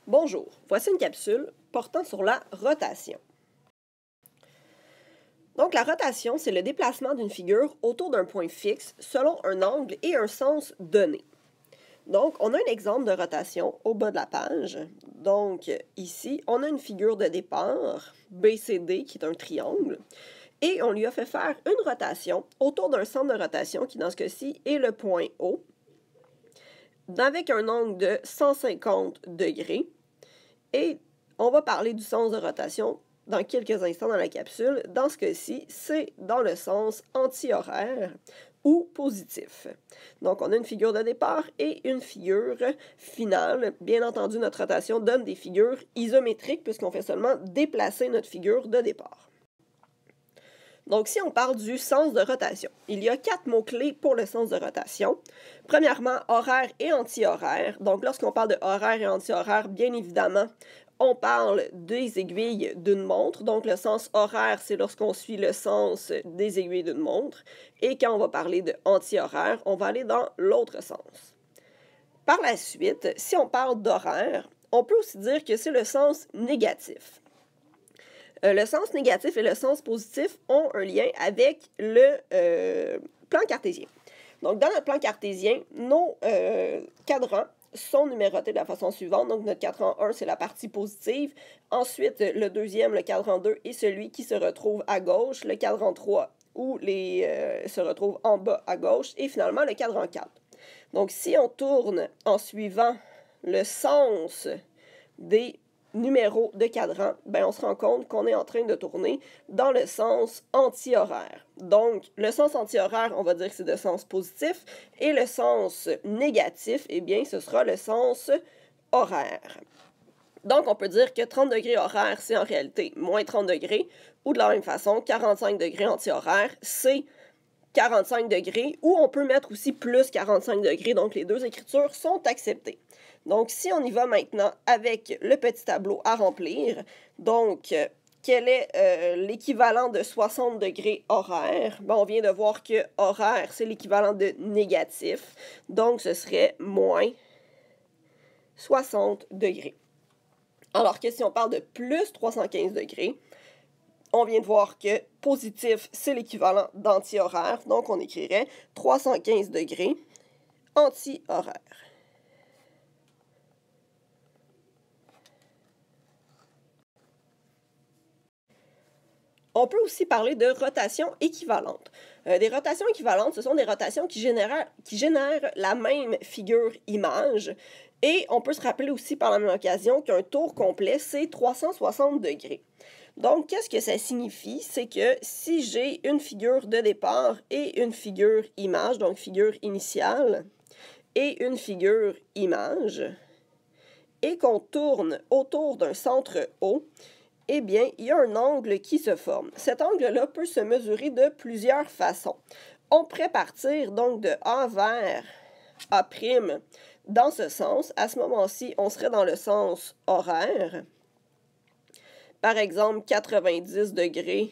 Bonjour, voici une capsule portant sur la rotation. Donc la rotation, c'est le déplacement d'une figure autour d'un point fixe selon un angle et un sens donné. Donc on a un exemple de rotation au bas de la page. Donc ici, on a une figure de départ, BCD, qui est un triangle, et on lui a fait faire une rotation autour d'un centre de rotation qui, dans ce cas-ci, est le point O, avec un angle de 150 degrés. Et on va parler du sens de rotation dans quelques instants dans la capsule. Dans ce cas-ci, c'est dans le sens anti-horaire ou positif. Donc, on a une figure de départ et une figure finale. Bien entendu, notre rotation donne des figures isométriques puisqu'on fait seulement déplacer notre figure de départ. Donc, si on parle du sens de rotation, il y a 4 mots-clés pour le sens de rotation. Premièrement, horaire et anti-horaire. Donc, lorsqu'on parle de horaire et anti-horaire, bien évidemment, on parle des aiguilles d'une montre. Donc, le sens horaire, c'est lorsqu'on suit le sens des aiguilles d'une montre. Et quand on va parler de anti-horaire, on va aller dans l'autre sens. Par la suite, si on parle d'horaire, on peut aussi dire que c'est le sens négatif. Le sens négatif et le sens positif ont un lien avec le plan cartésien. Donc, dans notre plan cartésien, nos cadrans sont numérotés de la façon suivante. Donc, notre cadran 1, c'est la partie positive. Ensuite, le deuxième, le cadran 2, est celui qui se retrouve à gauche. Le cadran 3, où se retrouve en bas à gauche. Et finalement, le cadran 4. Donc, si on tourne en suivant le sens des numéros de cadran, on se rend compte qu'on est en train de tourner dans le sens anti-horaire. Donc, le sens anti-horaire, on va dire que c'est de sens positif, et le sens négatif, ce sera le sens horaire. Donc, on peut dire que 30 degrés horaire, c'est en réalité moins 30 degrés, ou de la même façon, 45 degrés anti-horaire, c'est 45 degrés, ou on peut mettre aussi plus 45 degrés, donc les deux écritures sont acceptées. Donc, si on y va maintenant avec le petit tableau à remplir, donc, quel est l'équivalent de 60 degrés horaire? On vient de voir que horaire, c'est l'équivalent de négatif, donc ce serait moins 60 degrés. Alors que si on parle de plus 315 degrés, on vient de voir que positif, c'est l'équivalent d'anti-horaire, donc on écrirait 315 degrés anti-horaire. On peut aussi parler de rotation équivalente. Des rotations équivalentes, ce sont des rotations qui génèrent la même figure image. Et on peut se rappeler aussi par la même occasion qu'un tour complet, c'est 360 degrés. Donc, qu'est-ce que ça signifie? C'est que si j'ai une figure de départ et une figure image, donc figure initiale, et une figure image, et qu'on tourne autour d'un centre O, il y a un angle qui se forme. Cet angle-là peut se mesurer de plusieurs façons. On pourrait partir donc de A vers A' dans ce sens. À ce moment-ci, on serait dans le sens horaire. Par exemple, 90 degrés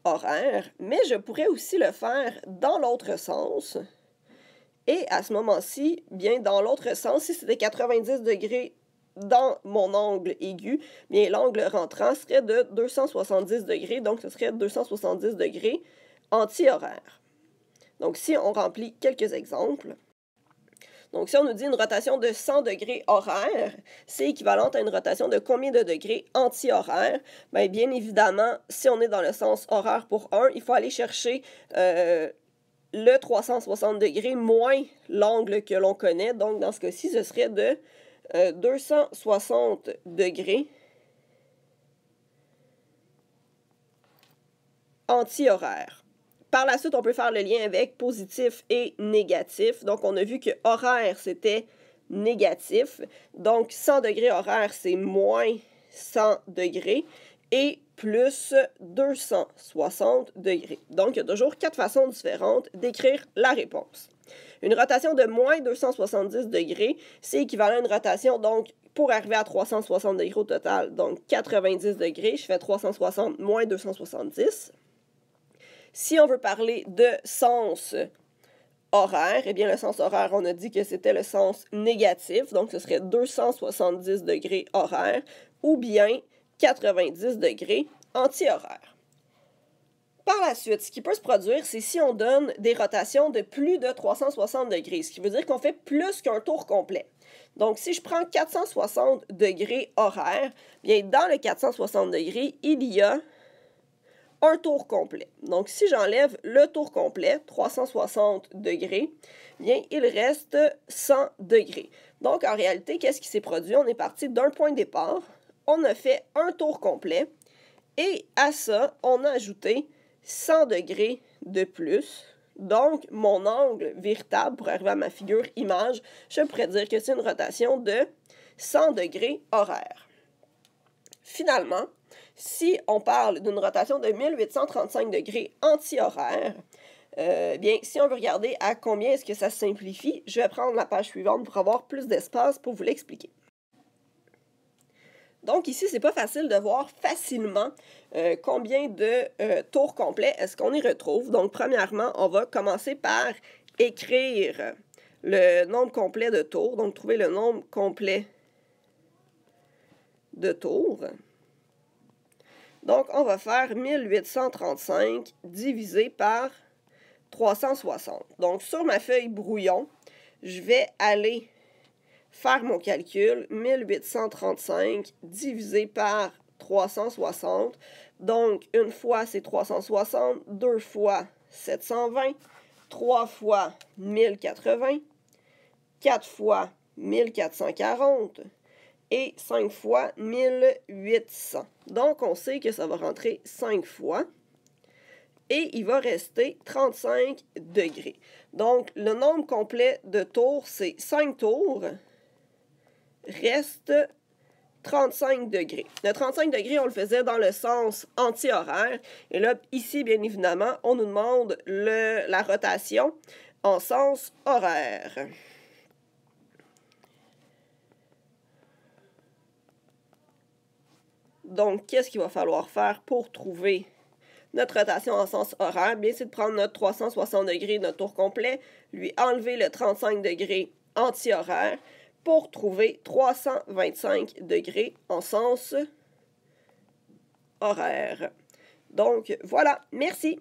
horaire. Mais je pourrais aussi le faire dans l'autre sens. Et à ce moment-ci, dans l'autre sens, si c'était 90 degrés dans mon angle aigu, l'angle rentrant serait de 270 degrés, donc ce serait 270 degrés anti-horaire. Donc, si on remplit quelques exemples, donc si on nous dit une rotation de 100 degrés horaire, c'est équivalent à une rotation de combien de degrés anti-horaire? Bien évidemment, si on est dans le sens horaire pour 1, il faut aller chercher le 360 degrés moins l'angle que l'on connaît. Donc, dans ce cas-ci, ce serait de 260 degrés anti-horaire. Par la suite, on peut faire le lien avec positif et négatif. Donc, on a vu que horaire, c'était négatif. Donc, 100 degrés horaire, c'est moins 100 degrés et plus 260 degrés. Donc, il y a toujours 4 façons différentes d'écrire la réponse. Une rotation de moins 270 degrés, c'est équivalent à une rotation, donc, pour arriver à 360 degrés au total, donc 90 degrés, je fais 360 moins 270. Si on veut parler de sens horaire, eh bien, le sens horaire, on a dit que c'était le sens négatif, donc ce serait 270 degrés horaire, ou bien 90 degrés anti-horaire. Par la suite, ce qui peut se produire, c'est si on donne des rotations de plus de 360 degrés, ce qui veut dire qu'on fait plus qu'un tour complet. Donc, si je prends 460 degrés horaire, bien, dans le 460 degrés, il y a un tour complet. Donc, si j'enlève le tour complet, 360 degrés, bien, il reste 100 degrés. Donc, en réalité, qu'est-ce qui s'est produit? On est parti d'un point de départ, on a fait un tour complet, et à ça, on a ajouté 100 degrés de plus. Donc, mon angle véritable, pour arriver à ma figure image, je pourrais dire que c'est une rotation de 100 degrés horaire. Finalement, si on parle d'une rotation de 1835 degrés anti-horaire, bien, si on veut regarder à combien est-ce que ça simplifie, je vais prendre la page suivante pour avoir plus d'espace pour vous l'expliquer. Donc ici, c'est pas facile de voir facilement combien de tours complets est-ce qu'on y retrouve. Donc, premièrement, on va commencer par écrire le nombre complet de tours. Donc, trouver le nombre complet de tours. Donc, on va faire 1835 divisé par 360. Donc, sur ma feuille brouillon, je vais aller faire mon calcul. 1835 divisé par 360. Donc, une fois, c'est 360. Deux fois, 720. Trois fois, 1080. Quatre fois, 1440. Et 5 fois 1800. Donc, on sait que ça va rentrer 5 fois. Et il va rester 35 degrés. Donc, le nombre complet de tours, c'est 5 tours. Reste 35 degrés. Le 35 degrés, on le faisait dans le sens anti-horaire. Et là, ici, bien évidemment, on nous demande la rotation en sens horaire. Donc, qu'est-ce qu'il va falloir faire pour trouver notre rotation en sens horaire? Bien, c'est de prendre notre 360 degrés, notre tour complet, lui enlever le 35 degrés anti-horaire pour trouver 325 degrés en sens horaire. Donc, voilà. Merci.